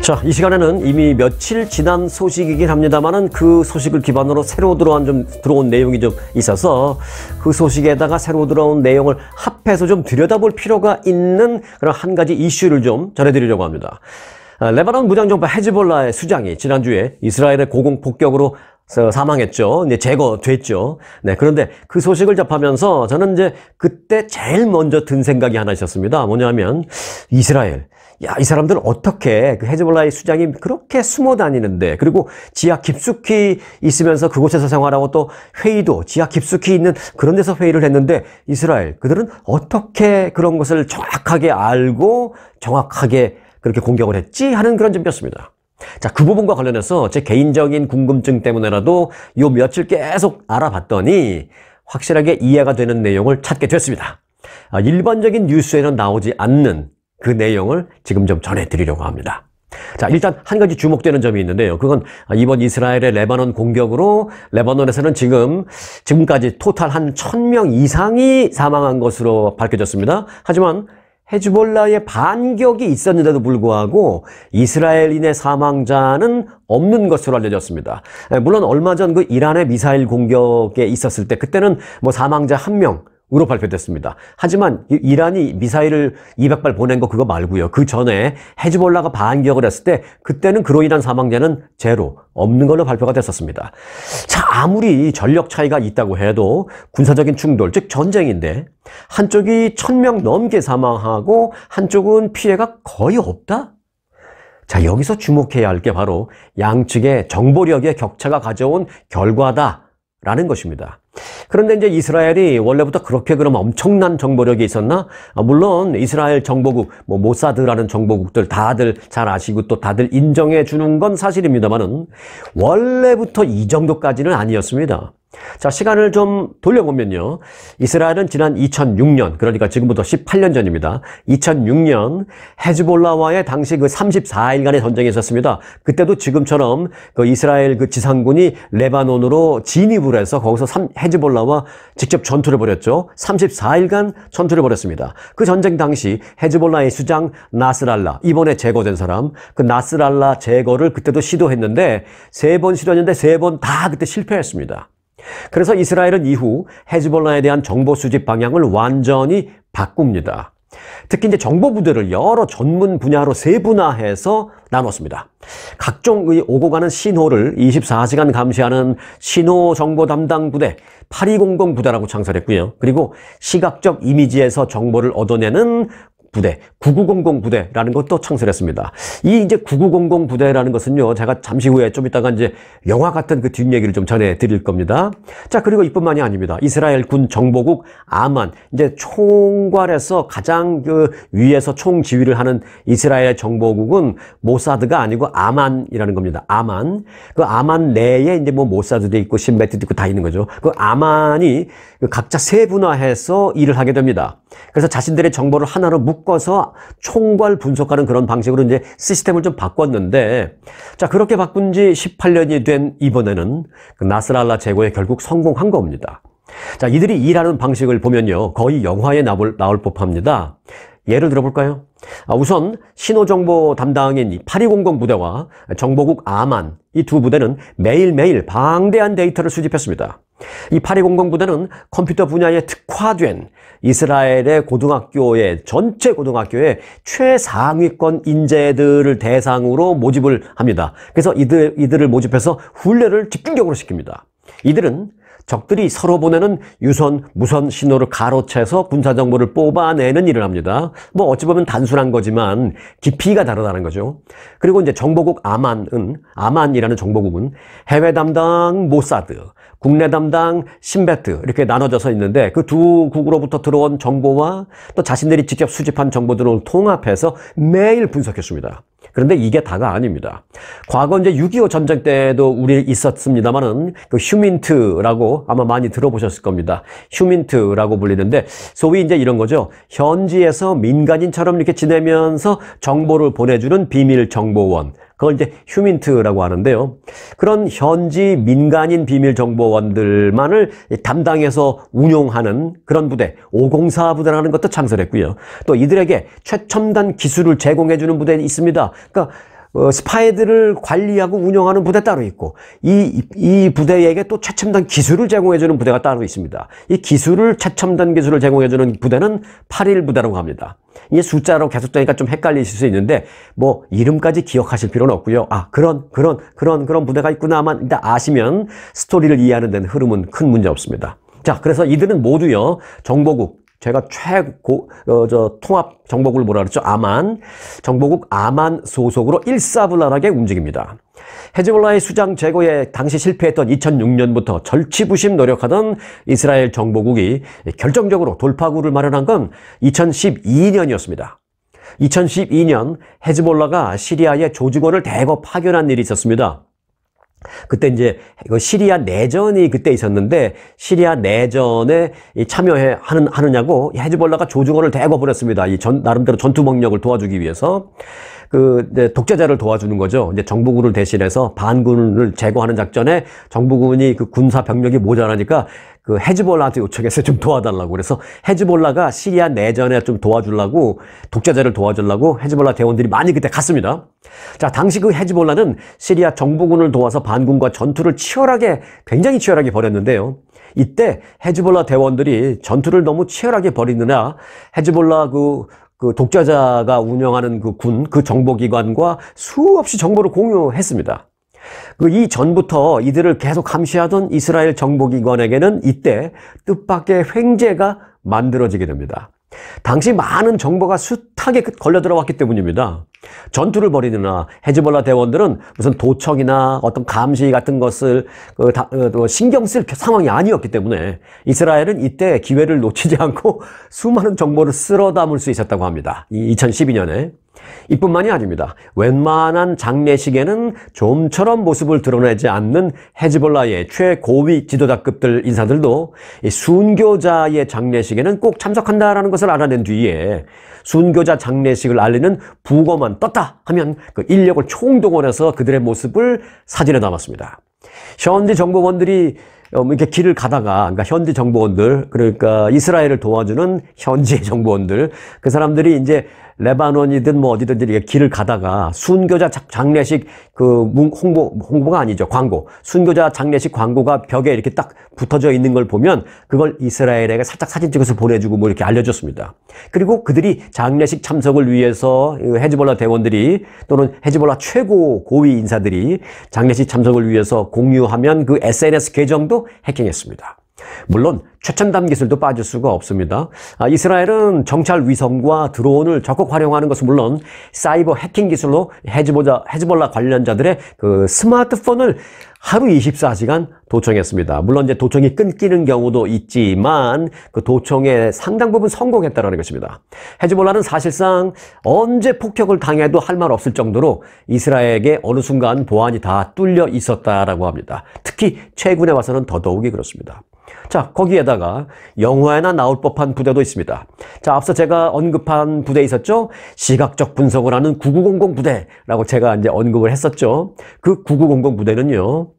자, 이 시간에는 이미 며칠 지난 소식이긴 합니다만은 그 소식을 기반으로 새로 들어온 내용이 좀 있어서 그 소식에다가 새로 들어온 내용을 합해서 좀 들여다볼 필요가 있는 그런 한 가지 이슈를 좀 전해드리려고 합니다. 레바논 무장정파 헤즈볼라의 수장이 지난주에 이스라엘의 고공 폭격으로 사망했죠. 이제 제거됐죠. 네, 그런데 그 소식을 접하면서 저는 이제 그때 제일 먼저 든 생각이 하나 있었습니다. 뭐냐면 이스라엘. 야, 이 사람들 어떻게 그 헤즈볼라의 수장이 그렇게 숨어 다니는데, 그리고 지하 깊숙이 있으면서 그곳에서 생활하고 또 회의도 지하 깊숙이 있는 그런 데서 회의를 했는데 이스라엘 그들은 어떻게 그런 것을 정확하게 알고 정확하게 그렇게 공격을 했지 하는 그런 점이었습니다. 자, 그 부분과 관련해서 제 개인적인 궁금증 때문에라도 요 며칠 계속 알아봤더니 확실하게 이해가 되는 내용을 찾게 됐습니다. 일반적인 뉴스에는 나오지 않는 그 내용을 지금 좀 전해드리려고 합니다. 자, 일단 한 가지 주목되는 점이 있는데요. 그건 이번 이스라엘의 레바논 공격으로 레바논에서는 지금까지 토탈 한 1000명 이상이 사망한 것으로 밝혀졌습니다. 하지만 헤즈볼라의 반격이 있었는데도 불구하고 이스라엘인의 사망자는 없는 것으로 알려졌습니다. 물론 얼마 전 그 이란의 미사일 공격에 있었을 때 그때는 뭐 사망자 1명으로 발표됐습니다. 하지만 이란이 미사일을 200발 보낸 거 그거 말고요. 그 전에 헤즈볼라가 반격을 했을 때 그때는 그로 인한 사망자는 제로, 없는 걸로 발표가 됐었습니다. 자, 아무리 전력 차이가 있다고 해도 군사적인 충돌, 즉 전쟁인데 한쪽이 1000명 넘게 사망하고 한쪽은 피해가 거의 없다? 자, 여기서 주목해야 할 게 바로 양측의 정보력의 격차가 가져온 결과다라는 것입니다. 그런데 이제 이스라엘이 원래부터 그렇게 그럼 엄청난 정보력이 있었나? 물론 이스라엘 정보국, 모사드라는 정보국들 다들 잘 아시고 또 다들 인정해 주는 건 사실입니다만은 원래부터 이 정도까지는 아니었습니다. 자, 시간을 좀 돌려보면요. 이스라엘은 지난 2006년, 그러니까 지금부터 18년 전입니다. 2006년 헤즈볼라와의 당시 그 34일간의 전쟁이 있었습니다. 그때도 지금처럼 그 이스라엘 그 지상군이 레바논으로 진입을 해서 거기서 헤즈볼라와 직접 전투를 벌였죠. 34일간 전투를 벌였습니다. 그 전쟁 당시 헤즈볼라의 수장 나스랄라, 이번에 제거된 사람, 그 나스랄라 제거를 그때도 시도했는데 3번 시도했는데 3번 다 그때 실패했습니다. 그래서 이스라엘은 이후 헤즈볼라에 대한 정보 수집 방향을 완전히 바꿉니다. 특히 이제 정보 부대를 여러 전문 분야로 세분화해서 나눴습니다. 각종 오고 가는 신호를 24시간 감시하는 신호 정보 담당 부대 8200 부대라고 창설했고요. 그리고 시각적 이미지에서 정보를 얻어내는 부대, 9900 부대라는 것도 창설했습니다. 이 이제 9900 부대라는 것은요, 제가 잠시 후에 좀 이따가 이제 영화 같은 그 뒷얘기를 좀 전해드릴 겁니다. 자, 그리고 이뿐만이 아닙니다. 이스라엘 군 정보국 아만, 이제 총괄에서 가장 그 위에서 총지휘를 하는 이스라엘 정보국은 모사드가 아니고 아만이라는 겁니다. 아만. 그 아만 내에 이제 뭐 모사드도 있고 신베트도 있고 다 있는 거죠. 그 아만이 각자 세분화해서 일을 하게 됩니다. 그래서 자신들의 정보를 하나로 묶어서 총괄 분석하는 그런 방식으로 이제 시스템을 좀 바꿨는데, 자, 그렇게 바꾼 지 18년이 된 이번에는 그 나스랄라 제거에 결국 성공한 겁니다. 자, 이들이 일하는 방식을 보면요, 거의 영화에 나올 법합니다. 예를 들어볼까요? 우선 신호정보 담당인 8200 부대와 정보국 아만, 이 두 부대는 매일매일 방대한 데이터를 수집했습니다. 이 8200 부대는 컴퓨터 분야에 특화된 이스라엘의 전체 고등학교의 최상위권 인재들을 대상으로 모집을 합니다. 그래서 이들을 모집해서 훈련을 집중적으로 시킵니다. 이들은 적들이 서로 보내는 유선, 무선 신호를 가로채서 군사정보를 뽑아내는 일을 합니다. 뭐 어찌 보면 단순한 거지만 깊이가 다르다는 거죠. 그리고 이제 정보국 아만이라는 정보국은 해외 담당 모사드, 국내 담당 신베트 이렇게 나눠져서 있는데 그 두 국으로부터 들어온 정보와 또 자신들이 직접 수집한 정보들을 통합해서 매일 분석했습니다. 그런데 이게 다가 아닙니다. 과거 이제 6.25 전쟁 때도 우리 있었습니다만은 그 휴민트라고 아마 많이 들어보셨을 겁니다. 휴민트라고 불리는데 소위 이제 이런 거죠. 현지에서 민간인처럼 이렇게 지내면서 정보를 보내주는 비밀 정보원. 그걸 이제 휴민트라고 하는데요. 그런 현지 민간인 비밀정보원들만을 담당해서 운용하는 그런 부대, 504 부대라는 것도 창설했고요. 또 이들에게 최첨단 기술을 제공해주는 부대가 있습니다. 그러니까 스파이들을 관리하고 운영하는 부대 따로 있고 이 부대에게 또 최첨단 기술을 제공해주는 부대가 따로 있습니다. 이 최첨단 기술을 제공해주는 부대는 8일 부대라고 합니다. 이게 숫자로 계속 되니까 좀 헷갈리실 수 있는데 뭐 이름까지 기억하실 필요는 없고요. 아 그런 부대가 있구나만 일단 아시면 스토리를 이해하는 데는 흐름은 큰 문제 없습니다. 자, 그래서 이들은 모두요 정보국, 제가 통합 정보국을 뭐라 그랬죠? 정보국 아만 소속으로 일사불란하게 움직입니다. 헤즈볼라의 수장 제거에 당시 실패했던 2006년부터 절치부심 노력하던 이스라엘 정보국이 결정적으로 돌파구를 마련한 건 2012년이었습니다. 2012년 헤즈볼라가 시리아에 조직원을 대거 파견한 일이 있었습니다. 그때 이제 시리아 내전이 그때 있었는데 시리아 내전에 하느냐고 헤즈볼라가 조직원을 대거 보냈습니다. 나름대로 전투 병력을 도와주기 위해서 독재자를 도와주는 거죠. 이제 정부군을 대신해서 반군을 제거하는 작전에 정부군이 군사 병력이 모자라니까 헤즈볼라한테 요청해서 좀 도와달라고. 그래서 헤즈볼라가 시리아 내전에 좀 도와주려고, 독재자를 도와주려고 헤즈볼라 대원들이 많이 그때 갔습니다. 자, 당시 헤즈볼라는 시리아 정부군을 도와서 반군과 전투를 굉장히 치열하게 벌였는데요. 이때 헤즈볼라 대원들이 전투를 너무 치열하게 벌이느라 헤즈볼라 독재자가 운영하는 그 정보기관과 수없이 정보를 공유했습니다. 이전부터 이들을 계속 감시하던 이스라엘 정보기관에게는 이때 뜻밖의 횡재가 만들어지게 됩니다. 당시 많은 정보가 숱하게 걸려 들어왔기 때문입니다. 전투를 벌이느라 헤즈볼라 대원들은 무슨 도청이나 어떤 감시 같은 것을 신경 쓸 상황이 아니었기 때문에 이스라엘은 이때 기회를 놓치지 않고 수많은 정보를 쓸어 담을 수 있었다고 합니다. 2012년에. 이뿐만이 아닙니다. 웬만한 장례식에는 좀처럼 모습을 드러내지 않는 헤즈볼라의 최고위 지도자급들 인사들도 순교자의 장례식에는 꼭 참석한다라는 것을 알아낸 뒤에 순교자 장례식을 알리는 부고만 떴다 하면 인력을 총동원해서 그들의 모습을 사진에 담았습니다. 현지 정보원들이 이렇게 길을 가다가, 그러니까 현지 정보원들, 그러니까 이스라엘을 도와주는 현지의 정보원들, 그 사람들이 이제 레바논이든 뭐 어디든지 이렇게 길을 가다가 순교자 장례식 홍보가 아니죠. 광고. 순교자 장례식 광고가 벽에 이렇게 딱 붙어져 있는 걸 보면 그걸 이스라엘에게 살짝 사진 찍어서 보내주고 뭐 이렇게 알려줬습니다. 그리고 그들이 장례식 참석을 위해서 헤즈볼라 대원들이 또는 헤즈볼라 최고 고위 인사들이 장례식 참석을 위해서 공유하면 그 SNS 계정도 해킹했습니다. 물론 최첨단 기술도 빠질 수가 없습니다. 이스라엘은 정찰 위성과 드론을 적극 활용하는 것은 물론 사이버 해킹 기술로 헤즈볼라 관련자들의 스마트폰을 하루 24시간 도청했습니다. 물론 이제 도청이 끊기는 경우도 있지만 그 도청의 상당 부분 성공했다는 것입니다. 헤즈볼라는 사실상 언제 폭격을 당해도 할 말 없을 정도로 이스라엘에게 어느 순간 보안이 다 뚫려 있었다라고 합니다. 특히 최근에 와서는 더더욱이 그렇습니다. 자, 거기에다가 영화에나 나올 법한 부대도 있습니다. 자, 앞서 제가 언급한 부대 있었죠? 시각적 분석을 하는 9900 부대라고 제가 이제 언급을 했었죠. 그 9900 부대는요,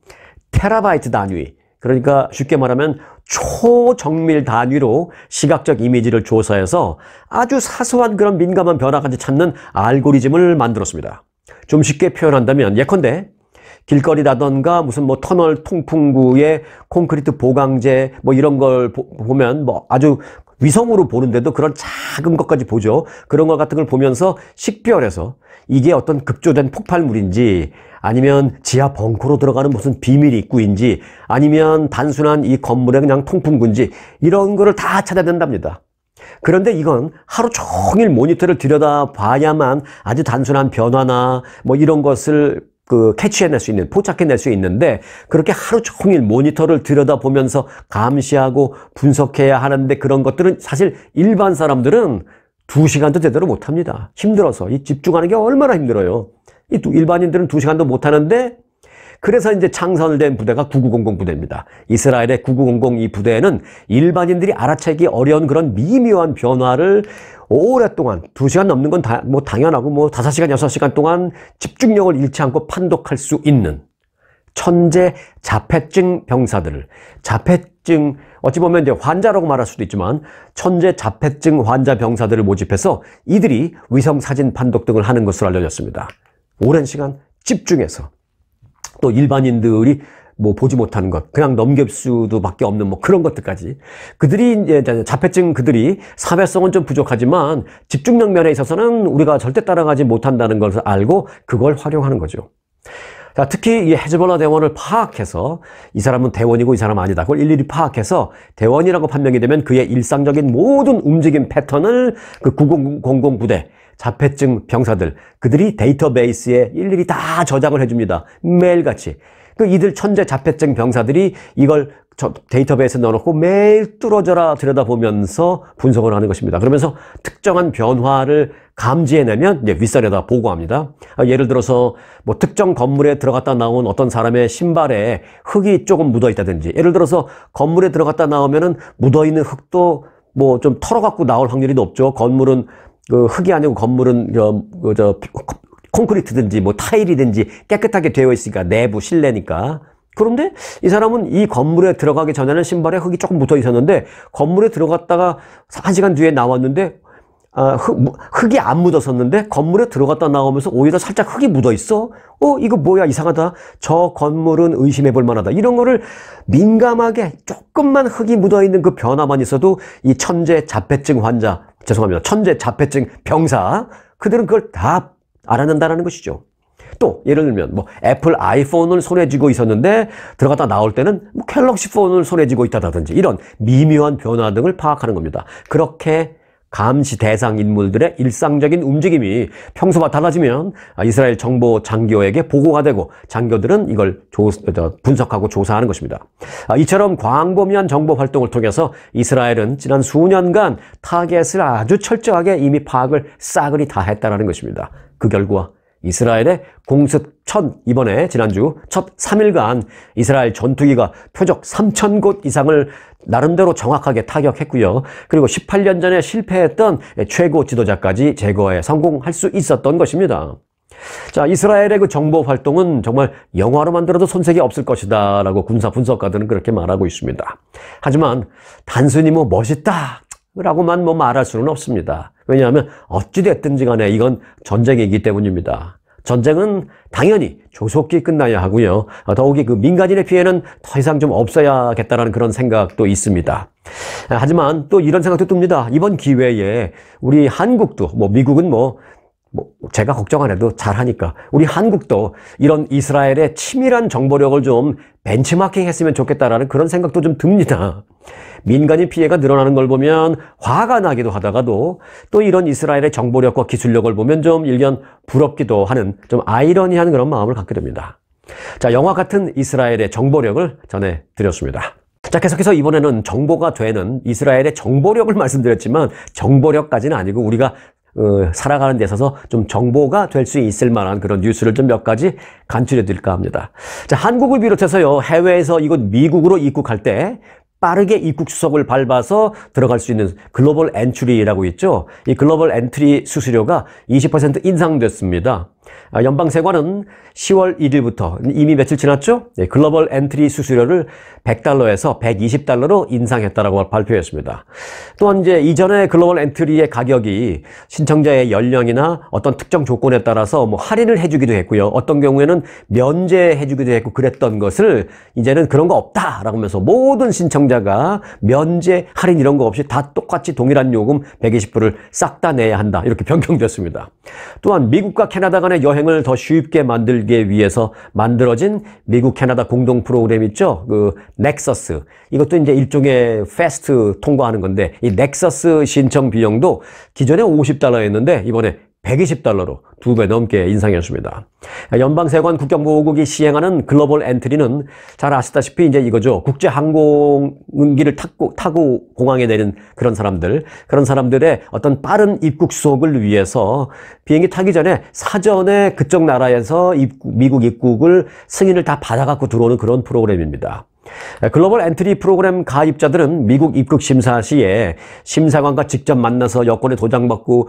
테라바이트 단위, 그러니까 쉽게 말하면 초정밀 단위로 시각적 이미지를 조사해서 아주 사소한 그런 민감한 변화까지 찾는 알고리즘을 만들었습니다. 좀 쉽게 표현한다면 예컨대 길거리라던가 무슨 뭐 터널 통풍구에 콘크리트 보강제 뭐 이런 걸 보면 뭐 아주 위성으로 보는데도 그런 작은 것까지 보죠. 그런 것 같은 걸 보면서 식별해서 이게 어떤 급조된 폭발물인지 아니면 지하 벙커로 들어가는 무슨 비밀 입구인지 아니면 단순한 이 건물의 그냥 통풍구인지 이런 거를 다 찾아낸답니다. 그런데 이건 하루 종일 모니터를 들여다봐야만 아주 단순한 변화나 뭐 이런 것을 캐치해낼 수 있는, 포착해낼 수 있는데 그렇게 하루 종일 모니터를 들여다보면서 감시하고 분석해야 하는데 그런 것들은 사실 일반 사람들은 2시간도 제대로 못합니다. 힘들어서. 이 집중하는 게 얼마나 힘들어요. 이 일반인들은 2시간도 못하는데 그래서 이제 창설된 부대가 9900 부대입니다. 이스라엘의 9900 이 부대에는 일반인들이 알아채기 어려운 그런 미묘한 변화를 오랫동안 2시간 넘는 건 뭐 당연하고 뭐 5시간, 6시간 동안 집중력을 잃지 않고 판독할 수 있는 천재 자폐증 병사들을 자폐증 어찌 보면 이제 환자라고 말할 수도 있지만 천재 자폐증 환자 병사들을 모집해서 이들이 위성 사진 판독 등을 하는 것으로 알려졌습니다. 오랜 시간 집중해서 또 일반인들이 뭐 보지 못하는 것, 그냥 넘길 수도 밖에 없는 뭐 그런 것들까지. 그들이 이제 자폐증 그들이 사회성은 좀 부족하지만 집중력 면에 있어서는 우리가 절대 따라가지 못한다는 것을 알고 그걸 활용하는 거죠. 자, 특히 이 헤즈볼라 대원을 파악해서 이 사람은 대원이고 이 사람은 아니다. 그걸 일일이 파악해서 대원이라고 판명이 되면 그의 일상적인 모든 움직임 패턴을 그 9000 부대 자폐증 병사들 그들이 데이터베이스에 일일이 다 저장을 해줍니다. 매일같이. 그 이들 천재 자폐증 병사들이 이걸 데이터베이스에 넣어놓고 매일 뚫어져라 들여다보면서 분석을 하는 것입니다. 그러면서 특정한 변화를 감지해내면 이제 윗선에다 보고합니다. 예를 들어서 뭐 특정 건물에 들어갔다 나온 어떤 사람의 신발에 흙이 조금 묻어 있다든지, 예를 들어서 건물에 들어갔다 나오면은 묻어 있는 흙도 뭐 좀 털어갖고 나올 확률이 높죠. 건물은 그 흙이 아니고 건물은 콘크리트든지 뭐 타일이든지 깨끗하게 되어 있으니까, 내부 실내니까. 그런데 이 사람은 이 건물에 들어가기 전에는 신발에 흙이 조금 묻어 있었는데 건물에 들어갔다가 1시간 뒤에 나왔는데 흙이 안 묻었었는데 건물에 들어갔다 나오면서 오히려 살짝 흙이 묻어 있어. 이거 뭐야, 이상하다. 저 건물은 의심해 볼 만하다. 이런 거를 민감하게 조금만 흙이 묻어 있는 그 변화만 있어도 이 천재 자폐증 환자, 죄송합니다, 천재 자폐증 병사, 그들은 그걸 다 알아낸다는 것이죠. 또 예를 들면 뭐 애플 아이폰을 손에 쥐고 있었는데 들어갔다 나올 때는 뭐 갤럭시 폰을 손에 쥐고 있다든지 이런 미묘한 변화 등을 파악하는 겁니다. 그렇게 감시 대상 인물들의 일상적인 움직임이 평소와 달라지면 이스라엘 정보 장교에게 보고가 되고 장교들은 이걸 분석하고 조사하는 것입니다. 이처럼 광범위한 정보 활동을 통해서 이스라엘은 지난 수년간 타겟을 아주 철저하게 이미 파악을 싸그리 다 했다는 것입니다. 그 결과 이스라엘의 공습 이번에 지난주 첫 3일간 이스라엘 전투기가 표적 3,000곳 이상을 나름대로 정확하게 타격했고요. 그리고 18년 전에 실패했던 최고 지도자까지 제거에 성공할 수 있었던 것입니다. 자, 이스라엘의 그 정보 활동은 정말 영화로 만들어도 손색이 없을 것이다 라고 군사 분석가들은 그렇게 말하고 있습니다. 하지만 단순히 뭐 멋있다 라고만 뭐 말할 수는 없습니다. 왜냐하면 어찌됐든지 간에 이건 전쟁이기 때문입니다. 전쟁은 당연히 조속히 끝나야 하고요. 더욱이 그 민간인의 피해는 더 이상 좀 없어야겠다라는 그런 생각도 있습니다. 하지만 또 이런 생각도 듭니다. 이번 기회에 우리 한국도, 뭐 미국은 뭐 제가 걱정 안 해도 잘하니까 우리 한국도 이런 이스라엘의 치밀한 정보력을 좀 벤치마킹 했으면 좋겠다라는 그런 생각도 좀 듭니다. 민간인 피해가 늘어나는 걸 보면 화가 나기도 하다가도 또 이런 이스라엘의 정보력과 기술력을 보면 좀 일견 부럽기도 하는 좀 아이러니한 그런 마음을 갖게 됩니다. 자, 영화 같은 이스라엘의 정보력을 전해드렸습니다. 자, 계속해서 이번에는 정보가 되는 이스라엘의 정보력을 말씀드렸지만 정보력까지는 아니고 우리가 살아가는 데 있어서 좀 정보가 될 수 있을 만한 그런 뉴스를 좀 몇 가지 간추려 드릴까 합니다. 자, 한국을 비롯해서요, 해외에서 이곳 미국으로 입국할 때 빠르게 입국 수속을 밟아서 들어갈 수 있는 글로벌 엔트리라고 있죠. 이 글로벌 엔트리 수수료가 20% 인상됐습니다. 연방세관은 10월 1일부터 이미 며칠 지났죠? 글로벌 엔트리 수수료를 $100에서 $120로 인상했다라고 발표했습니다. 또한 이제 이전에 글로벌 엔트리의 가격이 신청자의 연령이나 어떤 특정 조건에 따라서 뭐 할인을 해주기도 했고요. 어떤 경우에는 면제해주기도 했고 그랬던 것을 이제는 그런 거 없다라고 하면서 모든 신청자가 면제, 할인 이런 거 없이 다 똑같이 동일한 요금 120%를 싹 다 내야 한다. 이렇게 변경됐습니다. 또한 미국과 캐나다 간의 여행을 더 쉽게 만들기 위해서 만들어진 미국 캐나다 공동 프로그램 있죠. 그 넥서스. 이것도 이제 일종의 패스트 통과하는 건데 이 넥서스 신청 비용도 기존에 $50였는데 이번에 $120로 2배 넘게 인상했습니다. 연방세관 국경보호국이 시행하는 글로벌 엔트리는 잘 아시다시피 이제 이거죠. 국제 항공기를 타고 공항에 내린 그런 사람들의 어떤 빠른 입국 수속을 위해서 비행기 타기 전에 사전에 그쪽 나라에서 미국 입국을 승인을 다 받아갖고 들어오는 그런 프로그램입니다. 글로벌 엔트리 프로그램 가입자들은 미국 입국 심사 시에 심사관과 직접 만나서 여권에 도장받고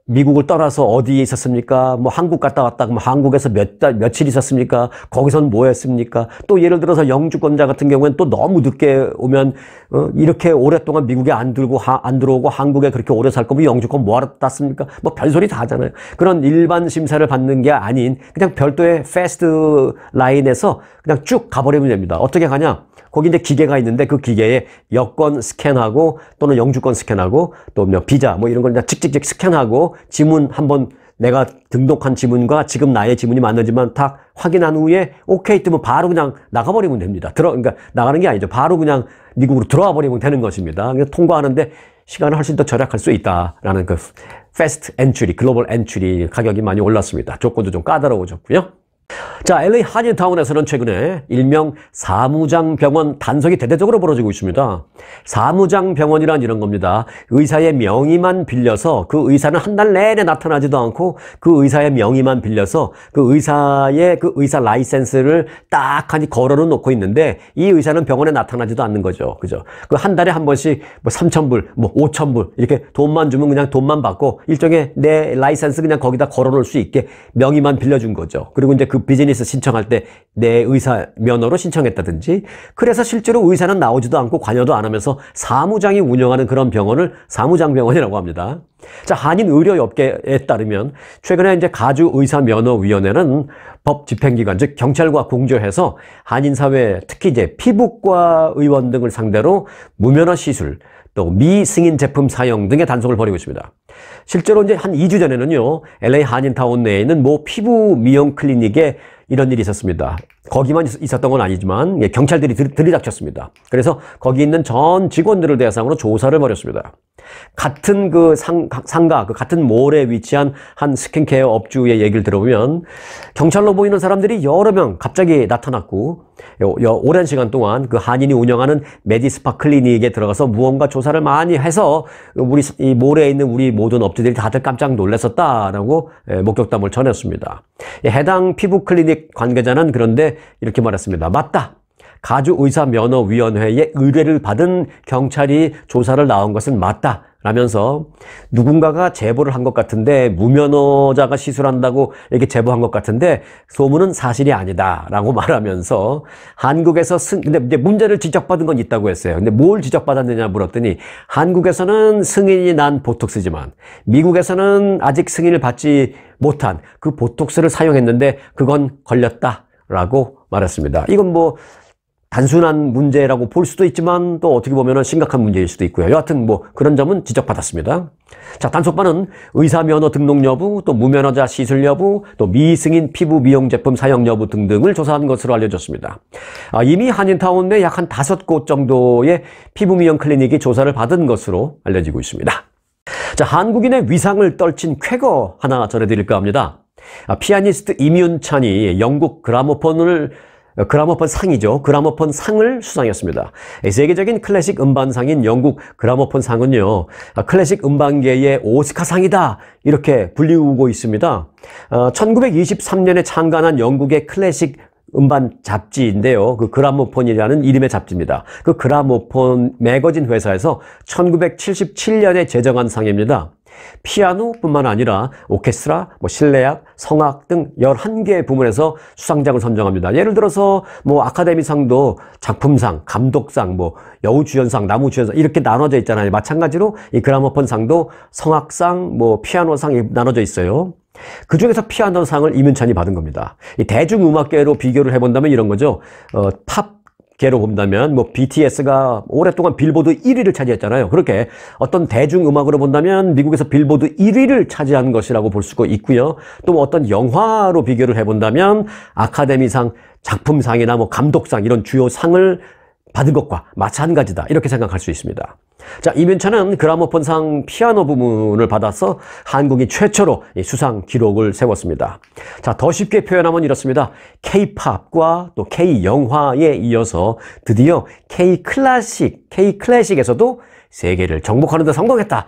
미국을 떠나서 어디에 있었습니까? 뭐 한국 갔다 왔다 그러면 한국에서 며칠 있었습니까? 거기선 뭐 했습니까? 또 예를 들어서 영주권자 같은 경우에는 또 너무 늦게 오면 이렇게 오랫동안 미국에 안 들어오고 한국에 그렇게 오래 살 거면 영주권 뭐하러 땄습니까? 뭐 별소리 다 하잖아요. 그런 일반 심사를 받는 게 아닌 그냥 별도의 패스트 라인에서 그냥 쭉 가버리면 됩니다. 어떻게 가냐? 거기 이제 기계가 있는데 그 기계에 여권 스캔하고 또는 영주권 스캔하고 또 뭐 비자 뭐 이런 걸 그냥 찍찍찍 스캔하고 지문 한번 내가 등록한 지문과 지금 나의 지문이 맞는지만 딱 확인한 후에 오케이 뜨면 바로 그냥 나가버리면 됩니다. 그러니까 나가는 게 아니죠. 바로 그냥 미국으로 들어와 버리면 되는 것입니다. 통과하는데 시간을 훨씬 더 절약할 수 있다라는 그 패스트 엔트리, 글로벌 엔트리 가격이 많이 올랐습니다. 조건도 좀 까다로워졌고요. 자, LA 한인타운에서는 최근에 일명 사무장병원 단속이 대대적으로 벌어지고 있습니다. 사무장병원이란 이런 겁니다. 의사의 명의만 빌려서 그 의사는 한 달 내내 나타나지도 않고 그 의사의 명의만 빌려서 그 의사의 그 의사 라이센스를 딱 하니 걸어는 놓고 있는데 이 의사는 병원에 나타나지도 않는 거죠. 그죠? 그 한 달에 한 번씩 뭐 3,000불, 뭐 5,000불 이렇게 돈만 주면 그냥 돈만 받고 일종의 내 라이센스 그냥 거기다 걸어 놓을 수 있게 명의만 빌려준 거죠. 그리고 이제 그 비즈니스 신청할 때 내 의사 면허로 신청했다든지 그래서 실제로 의사는 나오지도 않고 관여도 안 하면서 사무장이 운영하는 그런 병원을 사무장병원이라고 합니다. 자, 한인 의료업계에 따르면 최근에 이제 가주의사면허위원회는 법 집행기관 즉 경찰과 공조해서 한인 사회 특히 이제 피부과 의원 등을 상대로 무면허 시술 또 미승인 제품 사용 등의 단속을 벌이고 있습니다. 실제로 이제 한 2주 전에는요, LA 한인타운 내에 있는 모 피부 미용 클리닉에 이런 일이 있었습니다. 거기만 있었던 건 아니지만 경찰들이 들이닥쳤습니다. 그래서 거기 있는 전 직원들을 대상으로 조사를 벌였습니다. 같은 그 상가, 그 같은 몰에 위치한 한 스킨케어 업주의 얘기를 들어보면 경찰로 보이는 사람들이 여러 명 갑자기 나타났고 오랜 시간 동안 그 한인이 운영하는 메디스파 클리닉에 들어가서 무언가 조사를 많이 해서 우리 이 몰에 있는 우리 모든 업주들이 다들 깜짝 놀랐었다라고 목격담을 전했습니다. 해당 피부 클리닉 관계자는 그런데 이렇게 말했습니다. 맞다. 가주의사면허위원회의 의뢰를 받은 경찰이 조사를 나온 것은 맞다 라면서 누군가가 제보를 한 것 같은데 무면허자가 시술한다고 이렇게 제보한 것 같은데 소문은 사실이 아니다 라고 말하면서 한국에서 근데 이제 문제를 지적받은 건 있다고 했어요. 근데 뭘 지적받았느냐 물었더니 한국에서는 승인이 난 보톡스지만 미국에서는 아직 승인을 받지 못한 그 보톡스를 사용했는데 그건 걸렸다 라고 말했습니다. 이건 뭐 단순한 문제라고 볼 수도 있지만 또 어떻게 보면 심각한 문제일 수도 있고요. 여하튼 뭐 그런 점은 지적받았습니다. 자, 단속반은 의사 면허 등록 여부, 또 무면허자 시술 여부, 또 미승인 피부 미용 제품 사용 여부 등등을 조사한 것으로 알려졌습니다. 이미 한인타운 내 약 한 5곳 정도의 피부 미용 클리닉이 조사를 받은 것으로 알려지고 있습니다. 자, 한국인의 위상을 떨친 쾌거 하나 전해드릴까 합니다. 피아니스트 임윤찬이 영국 그라모폰 상이죠. 그라모폰 상을 수상했습니다. 세계적인 클래식 음반상인 영국 그라모폰 상은요, 클래식 음반계의 오스카상이다 이렇게 불리우고 있습니다. 1923년에 창간한 영국의 클래식 음반 잡지인데요. 그 그라모폰이라는 이름의 잡지입니다. 그 그라모폰 매거진 회사에서 1977년에 제정한 상입니다. 피아노뿐만 아니라 오케스트라, 실내악, 성악 등 11개 부문에서 수상작을 선정합니다. 예를 들어서 아카데미상도 작품상, 감독상, 여우주연상, 나무주연상 이렇게 나눠져 있잖아요. 마찬가지로 이 그라모폰상도 성악상, 피아노상이 나눠져 있어요. 그 중에서 피아노상을 임윤찬이 받은 겁니다. 이 대중음악계로 비교를 해본다면 이런 거죠. 팝계로 본다면 BTS가 오랫동안 빌보드 1위를 차지했잖아요. 그렇게 어떤 대중음악으로 본다면 미국에서 빌보드 1위를 차지한 것이라고 볼 수가 있고요. 또 어떤 영화로 비교를 해본다면 아카데미상, 작품상이나 감독상 이런 주요 상을 받은 것과 마찬가지다 이렇게 생각할 수 있습니다. 자, 임윤찬은 그라모폰상 피아노 부문을 받아서 한국인 최초로 수상 기록을 세웠습니다. 자, 더 쉽게 표현하면 이렇습니다. K-팝과 또 K-영화에 이어서 드디어 K-클래식에서도 세계를 정복하는 데 성공했다.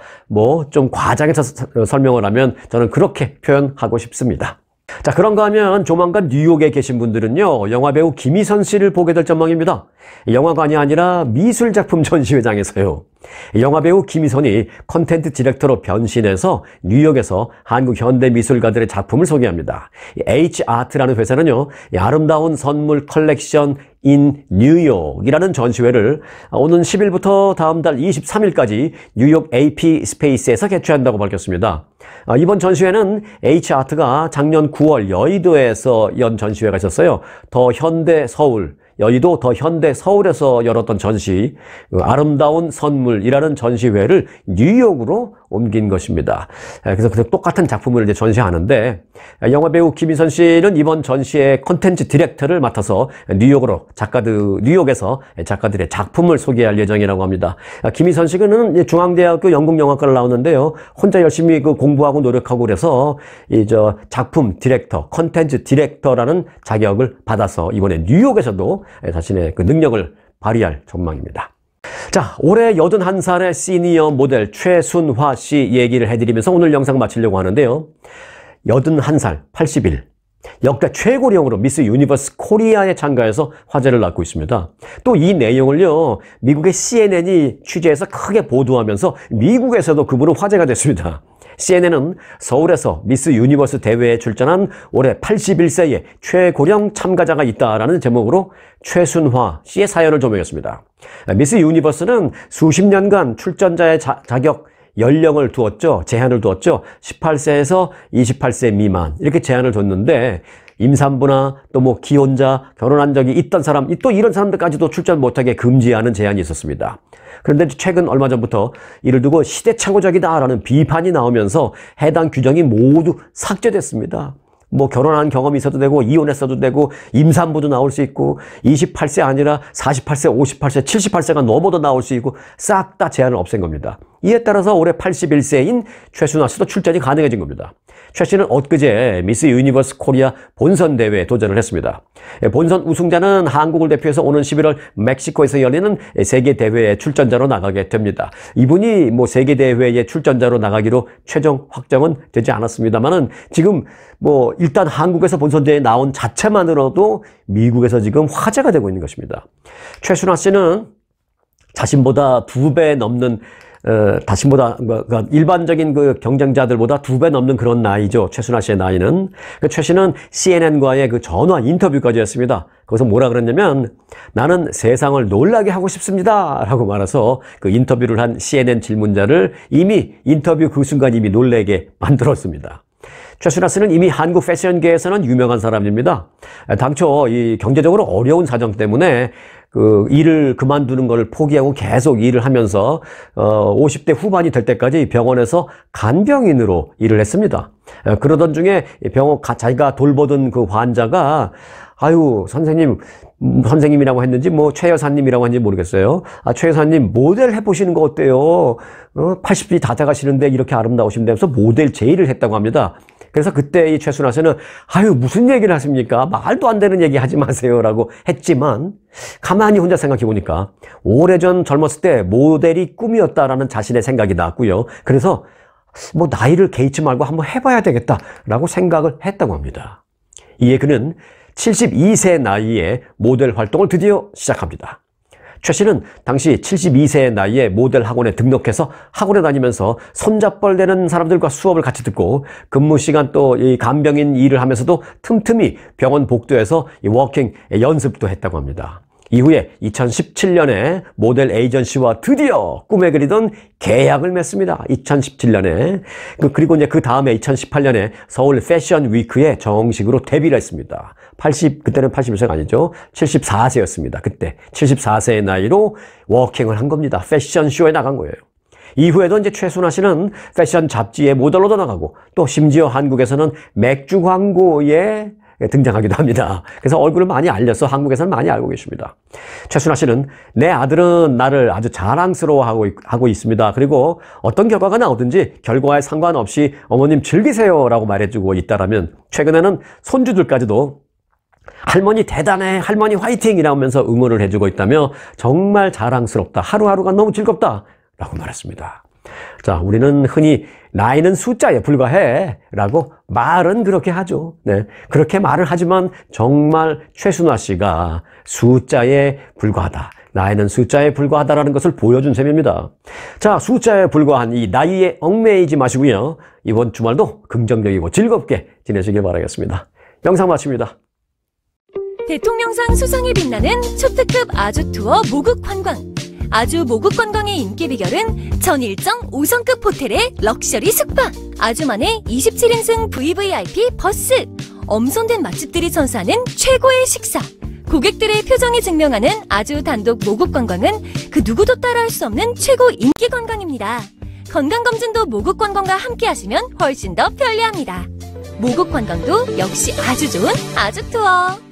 좀 과장해서 설명을 하면 저는 그렇게 표현하고 싶습니다. 자, 그런가 하면 조만간 뉴욕에 계신 분들은요, 영화배우 김희선 씨를 보게 될 전망입니다. 영화관이 아니라 미술작품 전시회장에서요. 영화배우 김희선이 컨텐트 디렉터로 변신해서 뉴욕에서 한국 현대미술가들의 작품을 소개합니다. H아트라는 회사는요, 아름다운 선물 컬렉션 in 뉴욕이라는 전시회를 오는 10일부터 다음 달 23일까지 뉴욕 AP 스페이스에서 개최한다고 밝혔습니다. 이번 전시회는 H아트가 작년 9월 여의도에서 연 전시회가 있었어요. 더 현대 서울, 여의도 더 현대 서울에서 열었던 전시, 아름다운 선물이라는 전시회를 뉴욕으로 옮긴 것입니다. 그래서 똑같은 작품을 이제 전시하는데, 영화배우 김희선 씨는 이번 전시의 콘텐츠 디렉터를 맡아서 뉴욕에서 작가들의 작품을 소개할 예정이라고 합니다. 김희선 씨는 중앙대학교 연극영화과를 나왔는데요, 혼자 열심히 공부하고 노력하고 그래서 작품 디렉터, 콘텐츠 디렉터라는 자격을 받아서 이번에 뉴욕에서도 자신의 그 능력을 발휘할 전망입니다. 자, 올해 81살의 시니어 모델 최순화 씨 얘기를 해드리면서 오늘 영상 마치려고 하는데요. 81살, 80일. 역대 최고령으로 미스 유니버스 코리아에 참가해서 화제를 낳고 있습니다. 또 이 내용을요, 미국의 CNN이 취재해서 크게 보도하면서 미국에서도 그분은 화제가 됐습니다. CNN은 서울에서 미스 유니버스 대회에 출전한 올해 81세의 최고령 참가자가 있다라는 제목으로 최순화 씨의 사연을 조명했습니다. 미스 유니버스는 수십 년간 출전자의 자격 연령을 두었죠. 제한을 두었죠. 18세에서 28세 미만 이렇게 제한을 뒀는데, 임산부나 또 뭐 기혼자, 결혼한 적이 있던 사람, 또 이런 사람들까지도 출전 못하게 금지하는 제한이 있었습니다. 그런데 최근 얼마 전부터 이를 두고 시대착오적이다라는 비판이 나오면서 해당 규정이 모두 삭제됐습니다. 뭐 결혼한 경험이 있어도 되고 이혼했어도 되고 임산부도 나올 수 있고 28세 아니라 48세, 58세, 78세가 넘어도 나올 수 있고 싹 다 제한을 없앤 겁니다. 이에 따라서 올해 81세인 최순화 씨도 출전이 가능해진 겁니다. 최 씨는 엊그제 미스 유니버스 코리아 본선 대회에 도전을 했습니다. 본선 우승자는 한국을 대표해서 오는 11월 멕시코에서 열리는 세계 대회에 출전자로 나가게 됩니다. 이분이 뭐 세계 대회에 출전자로 나가기로 최종 확정은 되지 않았습니다만은 지금 뭐 일단 한국에서 본선 대회에 나온 자체만으로도 미국에서 지금 화제가 되고 있는 것입니다. 최순화 씨는 자신보다 2배 넘는 그러니까 일반적인 그 경쟁자들보다 2배 넘는 그런 나이죠. 최순화 씨의 나이는. 최 씨는 CNN과의 그 전화 인터뷰까지 했습니다. 거기서 뭐라 그랬냐면, 나는 세상을 놀라게 하고 싶습니다 라고 말해서 그 인터뷰를 한 CNN 질문자를 이미 인터뷰 그 순간 이미 놀래게 만들었습니다. 최순화 씨는 이미 한국 패션계에서는 유명한 사람입니다. 당초 이 경제적으로 어려운 사정 때문에 그 일을 그만두는 걸 포기하고 계속 일을 하면서 50대 후반이 될 때까지 병원에서 간병인으로 일을 했습니다. 그러던 중에 자기가 돌보던 그 환자가 아유 선생님이라고 했는지 뭐 최 여사님이라고 했는지 모르겠어요. 최 여사님 모델 해보시는 거 어때요? 80이 다 돼가시는데 이렇게 아름다우신데 하면서 모델 제의를 했다고 합니다. 그래서 그때 이 최순화 씨는 아유 무슨 얘기를 하십니까? 말도 안 되는 얘기 하지 마세요 라고 했지만, 가만히 혼자 생각해 보니까 오래전 젊었을 때 모델이 꿈이었다라는 자신의 생각이 났고요. 그래서 뭐 나이를 개의치 말고 한번 해봐야 되겠다라고 생각을 했다고 합니다. 이에 그는 72세 나이에 모델 활동을 드디어 시작합니다. 최 씨는 당시 72세의 나이에 모델 학원에 등록해서 학원에 다니면서 손잡벌 되는 사람들과 수업을 같이 듣고, 근무 시간 또 이 간병인 일을 하면서도 틈틈이 병원 복도에서 이 워킹 연습도 했다고 합니다. 이후에 2017년에 모델 에이전시와 드디어 꿈에 그리던 계약을 맺습니다. 2017년에. 그리고 이제 그 다음에 2018년에 서울 패션 위크에 정식으로 데뷔를 했습니다. 그때는 81세가 아니죠. 74세였습니다. 그때 74세의 나이로 워킹을 한 겁니다. 패션쇼에 나간 거예요. 이후에도 이제 최순화 씨는 패션 잡지의 모델로도 나가고, 또 심지어 한국에서는 맥주 광고에 등장하기도 합니다. 그래서 얼굴을 많이 알려서 한국에서는 많이 알고 계십니다. 최순화 씨는 내 아들은 나를 아주 자랑스러워하고 있습니다. 그리고 어떤 결과가 나오든지 결과에 상관없이 어머님 즐기세요 라고 말해주고 있다라면, 최근에는 손주들까지도 할머니 대단해, 할머니 화이팅 이라면서 응원을 해주고 있다며 정말 자랑스럽다, 하루하루가 너무 즐겁다 라고 말했습니다. 자, 우리는 흔히 나이는 숫자에 불과해 라고 말은 그렇게 하죠. 네, 그렇게 말을 하지만 정말 최순화 씨가 숫자에 불과하다. 나이는 숫자에 불과하다라는 것을 보여준 셈입니다. 자, 숫자에 불과한 이 나이에 얽매이지 마시고요. 이번 주말도 긍정적이고 즐겁게 지내시길 바라겠습니다. 영상 마칩니다. 대통령상 수상에 빛나는 초특급 아주 투어 모국 관광. 아주 모국 관광의 인기 비결은 전 일정 5성급 호텔의 럭셔리 숙박, 아주만의 27인승 VVIP 버스, 엄선된 맛집들이 선사하는 최고의 식사, 고객들의 표정이 증명하는 아주 단독 모국 관광은 그 누구도 따라할 수 없는 최고 인기 관광입니다. 건강검진도 모국 관광과 함께 하시면 훨씬 더 편리합니다. 모국 관광도 역시 아주 좋은 아주 투어.